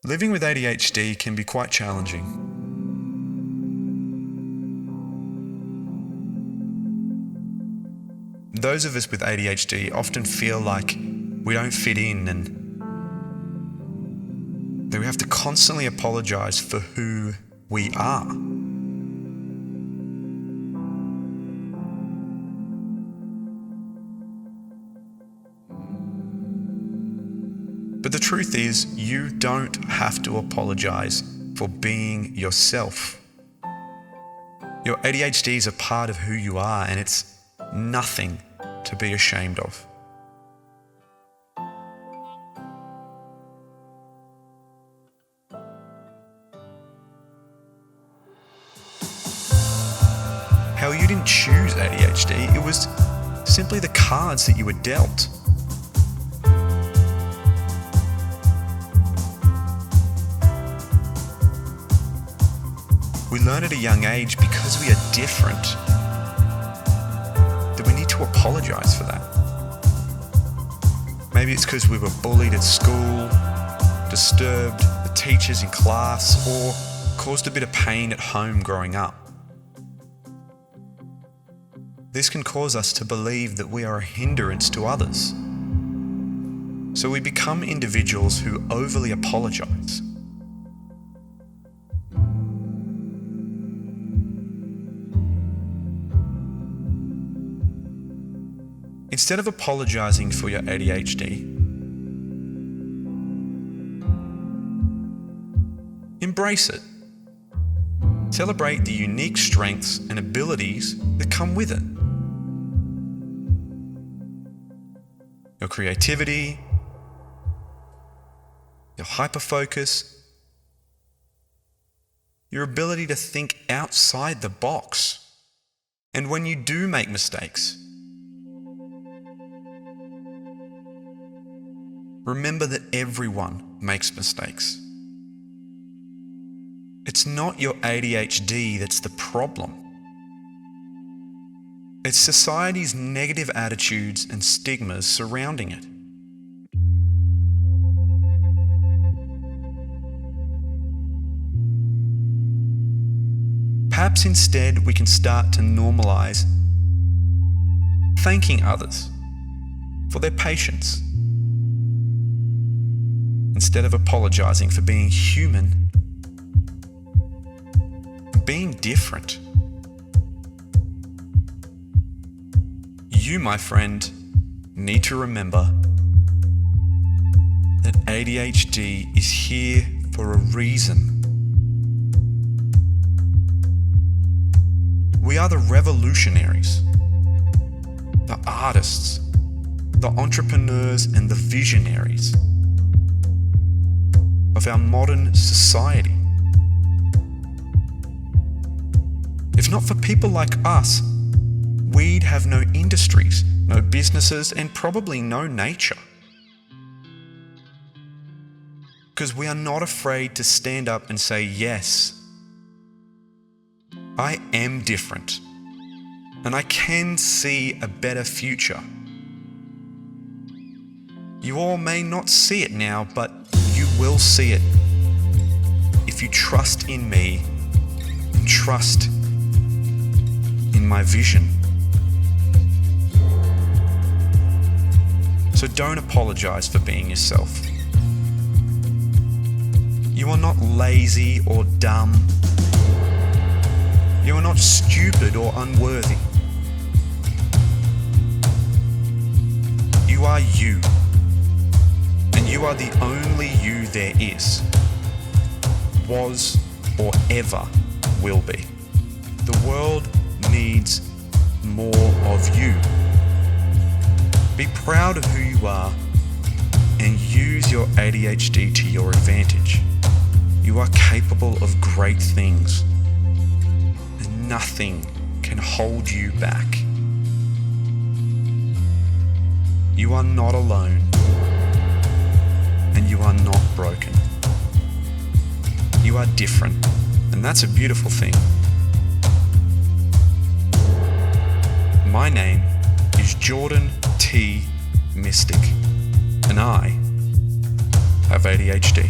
Living with ADHD can be quite challenging. Those of us with ADHD often feel like we don't fit in and that we have to constantly apologize for who we are. But the truth is, you don't have to apologize for being yourself. Your ADHD is a part of who you are, and it's nothing to be ashamed of. Hell, you didn't choose ADHD, it was simply the cards that you were dealt. We learn at a young age, because we are different, that we need to apologize for that. Maybe it's because we were bullied at school, disturbed the teachers in class, or caused a bit of pain at home growing up. This can cause us to believe that we are a hindrance to others. So we become individuals who overly apologize. Instead of apologizing for your ADHD, embrace it. Celebrate the unique strengths and abilities that come with it. Your creativity, your hyperfocus, your ability to think outside the box. And when you do make mistakes, remember that everyone makes mistakes. It's not your ADHD that's the problem. It's society's negative attitudes and stigmas surrounding it. Perhaps instead we can start to normalize thanking others for their patience, instead of apologizing for being human and being different. You, my friend, need to remember that ADHD is here for a reason. We are the revolutionaries, the artists, the entrepreneurs, and the visionaries of our modern society. If not for people like us, we'd have no industries, no businesses, and probably no nature. Because we are not afraid to stand up and say, yes, I am different, and I can see a better future. You all may not see it now, but you will see it if you trust in me and trust in my vision. So don't apologize for being yourself. You are not lazy or dumb. You are not stupid or unworthy. You are you. And you are the only you there is, was, or ever will be. The world needs more of you. Be proud of who you are and use your ADHD to your advantage. You are capable of great things, and nothing can hold you back. You are not alone, and you are not broken. You are different, and that's a beautiful thing. My name is Jordan T. Mystic, and I have ADHD.